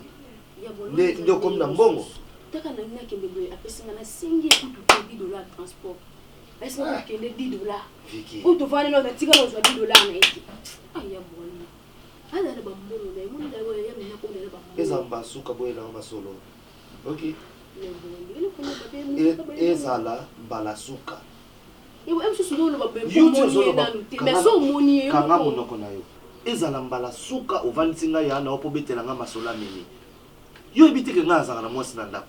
Ne comme na mbongo. Taka na nya kende boye apesinga na singi kutu $10 transport. Est-ce que kende $10? Vicky. Oh to vane no tika no $10 na été. Ay ya boni. Ala na ba mbongo na mo nda boye ya mena ko na ba. Ezamba suka boye na masolo. OK. Ezala balasuka. Ewe emsusu no ba mbongo na nute. Mais so moni yo. Kanga monoko na yo. Ezala mbala suka ovantinga ya na opobetela nga masola mini. Yo ebiti ke nga azaka na mwasi na ndako.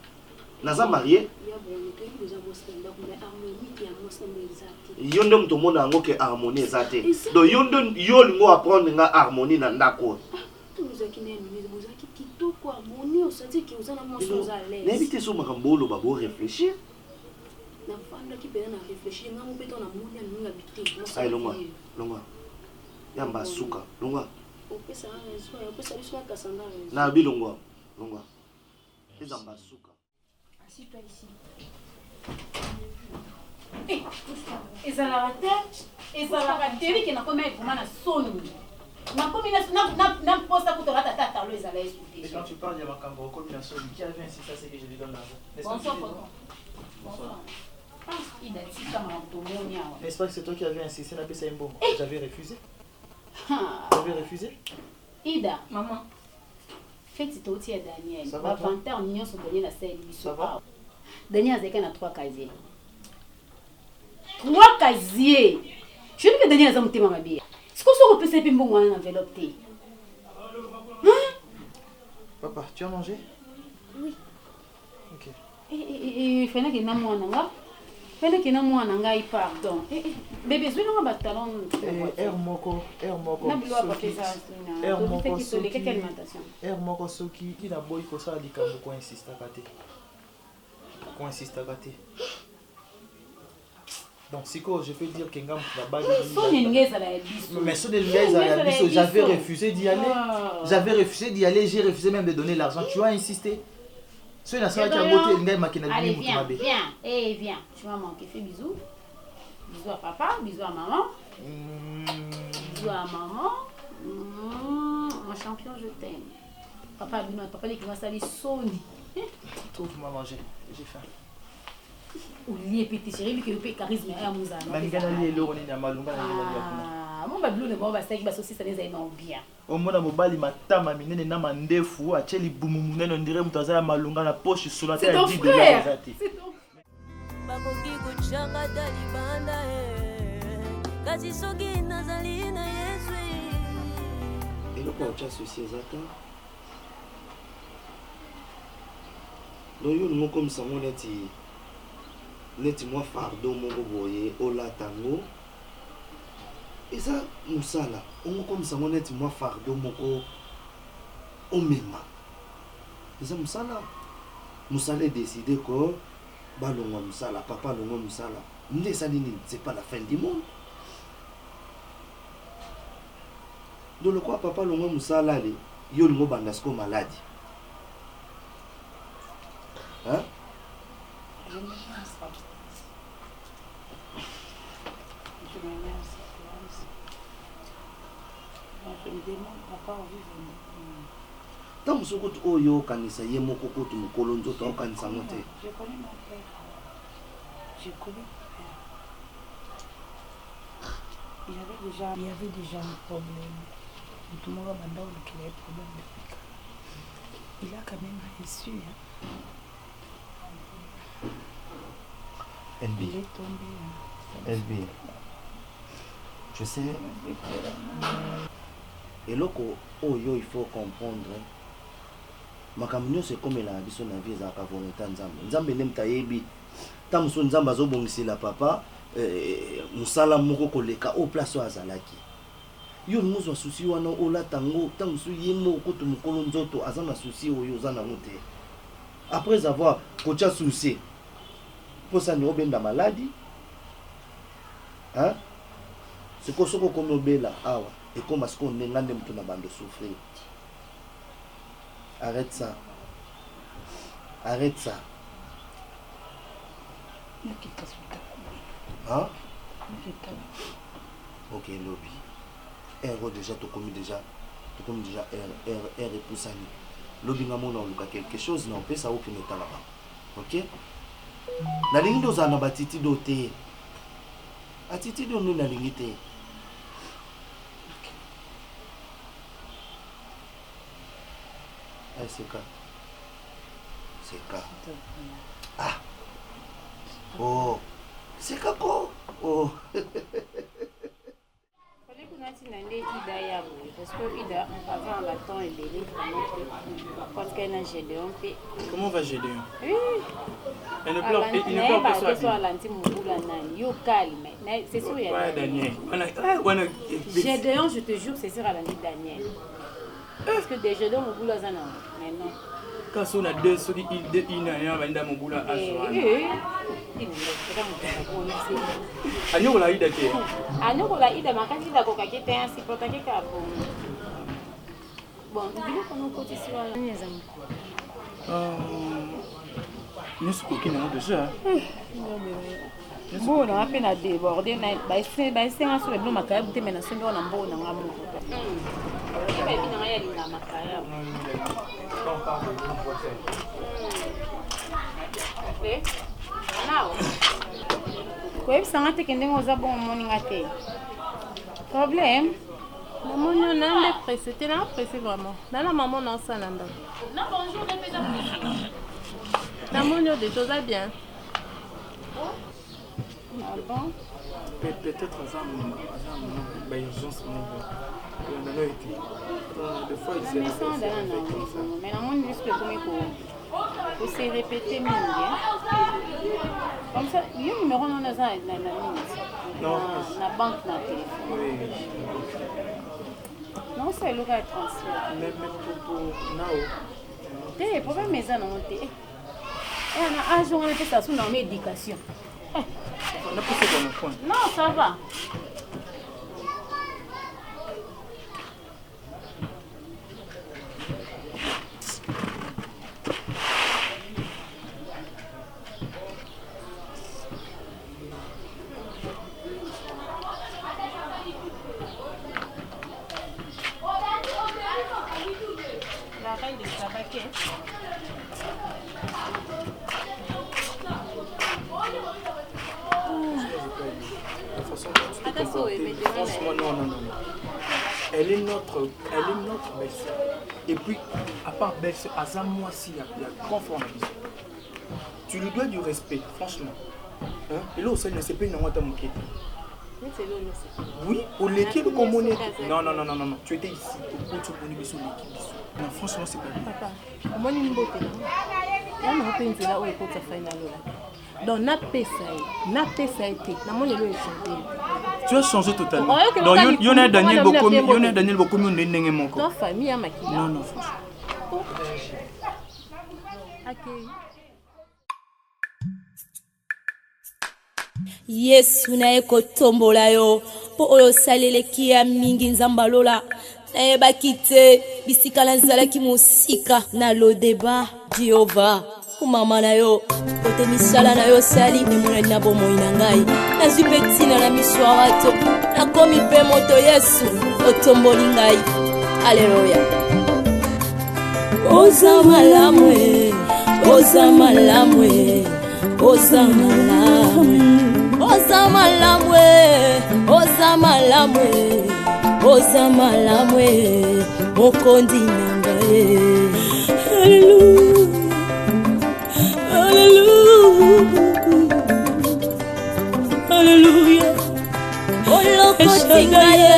Naza marié. Yo nde mto mona ngo ke harmonie ezate. Do yo nde yo lingo apprendre nga harmonie na ndako. Tuzaki na mini muzaki kitoko harmonie osati ki uzana mwaso za l'aise. Na ebiti so makambolo babo réfléchir. Na fanda ki pena na réfléchir nga mpeto na moni ya ninga biti. Ay longa. Yamba suka longa opesa raison opesa biso na Cassandra raison na bilongwa longa ezamba suka assis-toi ici ezala teri ke na koma vraiment na soni na komi na posta kutoka tata lo ezala esouté. Et quand tu parles de makambo komi na soni qui avait insisté c'est que je lui donne l'argent. Bonsoir. N'est-ce pas que c'est toi qui avais insisté na pesa mbongo? J'avais refusé. J'avais refusé. Ida, maman. Faites tout à Daniel. Ça va 20 ans, nous sommes donnés la scène. Ça va. Daniel a 3 casiers. 3 casiers. Je ne veux pas Daniel a monté ma bille. Est-ce qu'on se repère un bon en enveloppe? Papa, tu as mangé? Oui. Ok. Et il fallait que maman en a. Fallait que maman en a, pardon. Bébé, je vais nous battre talon. Air moko. Air moko soki ina boy ko sa likambo ko insista kate. Ko insista kate. Donc si je peux dire que ngam na bali. Mais so de ngeza j'avais refusé d'y aller. J'avais refusé d'y aller, j'ai refusé même de donner l'argent. Tu as insisté. So na sa ki a moté ngai makina bini mutu mabe. Viens, viens. Tu m'as manqué, fais bisous. Bisous à papa, bisous à maman. Bisous à maman. Mon champion, je t'aime. Papa, papa, il va salir Sony. Trouve-moi manger, j'ai faim. Oubliez petit chéri, qui est charisme à Moussa. Mon babou ne va pas se faire aussi, ça les aime bien. Au moins, mon bali matama minene na mandefu, a cheli bumumunene, on dirait mutaza malunga na poche sur la tête. C'est ton frère. Bakoki kuchanga talibanda kasi soki nazali na Yesu eloko ya souci ezata loyo moko msango neti mwa fardo moko boye olatango eza musala omoko msango neti mwa fardo moko omema eza musala décidé ko balonga musala papa longa musala nde salini c'est pas la fin du monde donc le quoi papa longa musala le yo lingo bandasko malade hein demande papa ovivre ntango soki kutu oyo okanisa ye moko kutu mokolo nzoto okanisa ngo te. Je connais mon père. Je connais mon père. Il y avait déjà un problème. Tout le monde a demandé qu'il y avait un problème depuis quand. Il a quand même reçu. LB. Il est tombé. LB. Je sais. Et là, il faut comprendre. Makambo nyonso ekomela na biso na vie ezalaka volonté nzambe. Nzambe nde moto ayebi ntango mosusu nzambe azobongisela papa mosala moko koleka o place oyo azalaki. Yo mozwa susi wana olata ngo ntango mosusu ye moko kutu mokolo nzoto aza na susi oyo oza nango te. Après avoir kotia susi mposa ni obenda maladi siko soko komi obela awa ekoma siko ndenga nde moto na bando souffrir. Arrête ça. Arrête ça. Hein? Ok, lobby. R déjà, tu commis déjà R et poussani. Lobby n'a mon nom, quelque chose, non, peut ça aucun état là-bas. Ok? La ligne d'os en abatiti doté. Attitude de nous, la ligne. C'est quoi? C'est quoi? Ah! Oh! C'est quoi? Oh! Parce que Ida, avant la temps, il est parce qu'elle a Gédéon. Comment va Gédéon? Oui! Il ne pleure pas sur c'est sûr, il y a Daniel. Gédéon, je te jure, c'est sûr, elle a dit Daniel. Parce que des Gédéon, au boulot, mais non. Quand on a deux ceux qui il n'a rien vendu mon boulot à soi. Anyo la ida ke. Anyo la ida makati da koka kete ainsi protake ka bon. Bon, bilo kono koti siwa ni zamu. Nous ce coquin n'a déjà. Bon, on a peine à déborder na ba c'est un sur le blanc makaya bute mena sembe on ambo na ngamu. Ba bina ya linga makaya. Now, quoi ça m'a été qu'un des bon morning à thé. Problème. Maman, on a pressé. T'es là pressé vraiment. Dans la maman, on s'en a. Non, bonjour, répétez. Maman, on a des choses à bien. Ah bon? Peut-être ça, mais urgence. Des fois, il s'est mais la monde juste comme il faut se répéter mieux. Comme ça, il y a un numéro dans la banque dans le téléphone. Non, c'est le gars transfert. Mais pour Nao. T'es pour mes années. Et on a un jour on a fait ça sous notre éducation. On a poussé dans le coin. Non, ça va. La reine de Sabaké. Franchement, non. Elle est notre belle-sœur. Et puis, à part belle-sœur, à ça, moi aussi, il y a grand frère. Tu lui dois du respect, franchement. Hein? Et là, ça ne sait pas une moitié mon quête. Oui, au l'équipe de communiquer. Non. Tu étais ici. Tu connais bien l'équipe. Non, franchement, c'est pas bien. Papa, moi, je suis beauté. Je suis là où il faut que ça fasse une donc, n'a pas ça. Tu as changé totalement. Donc, il y en a Daniel Bokomi, on est mon corps. Ton famille a maquillé. Non, franchement. Yesu naye kotombola yo po oyo saleleki ya mingi nzambalola nayebaki te bisika nazalaki mosika na lodeba Jehova kumama na yo kote misala na yo sali emonani na bomoi na ngai nazwi mpe ntina na miso ya bato nakomi mpe moto Yesu otomboli ngai Alléluia. Oza malamwe, oza malamwe, oza malamwe, oza malamwe, oza malamwe, oza malamwe, mokondi nangaye. Alléluia, alléluia, alléluia. Olokotinga ye,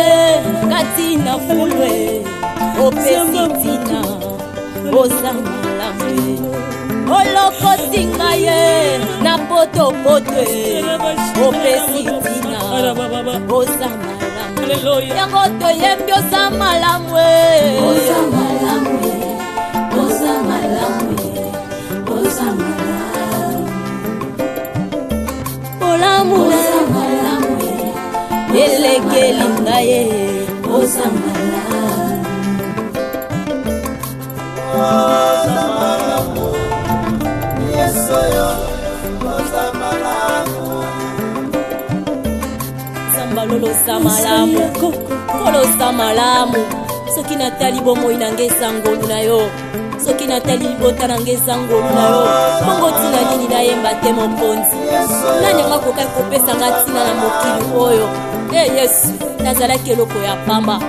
katina fulwe, opesitina, oza malamwe. Olokotinga ye, na poto potwe, opesitina, oza malamwe. Yango toyembi oza malamwe, oza malamwe, oza malamwe, oza malamwe. Olamu oza malamwe, elekeli ngaye, oza malamwe. Oza malamu, Yesu yo, oza malamu. Sambalolo samalamu, kolo samalamu. Soki natali bomoi nangeza ngolu na yo, soki natali bota nangeza ngolu na yo. Bongo tina nini na yemba te mokonzi. Nani makoka kopesa ngatina na mokili oyo. Yesu, nazalaki eloko ya pamba,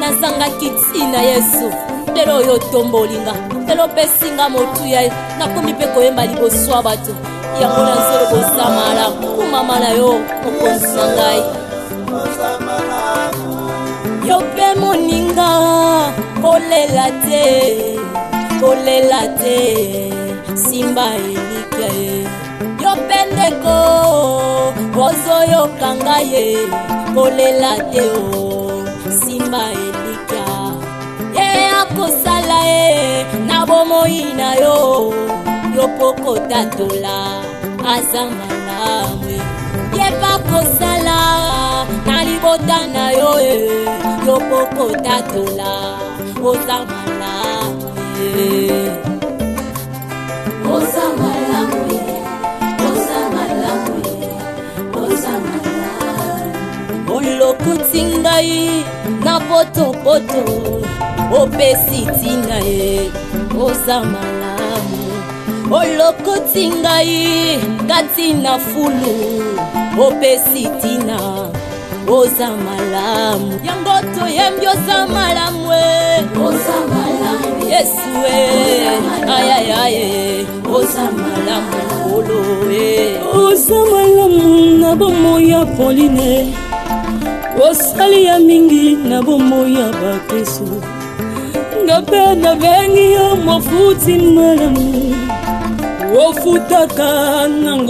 nazangaki tina Yesu. Lelo oyo tombolinga, lelo pesinga motuya, nakomi pe koyemba liboso ya bato. Yango nazolo kosamala, kumama na yo, mokonzi na ngai. Yo pe moninga, kolela te, simba elike. Yo pe ndeko, ozo yo kanga ye, kolela te o, simba elike. Akosala e na bomoi na yo, yo poko tatola aza malamwe. Yeba kosala na libota na yo e, yo poko tatola oza malamwe. Oza malamwe, oza malamwe, oza malamwe. Olokotingai na poto poto, opesitina ye, oza malamu. Olokotinga ye, katina fulu, opesitina, oza malamu. Yango toyembi oza malamu, oza malamu. Yesu ayayaye, oza malamu olo oza malamu na bomoi ya Pauline, osali ya mingi na bomoi ya bakristo. Ngapenda bengi yo mofuti malamu, wofutaka nango.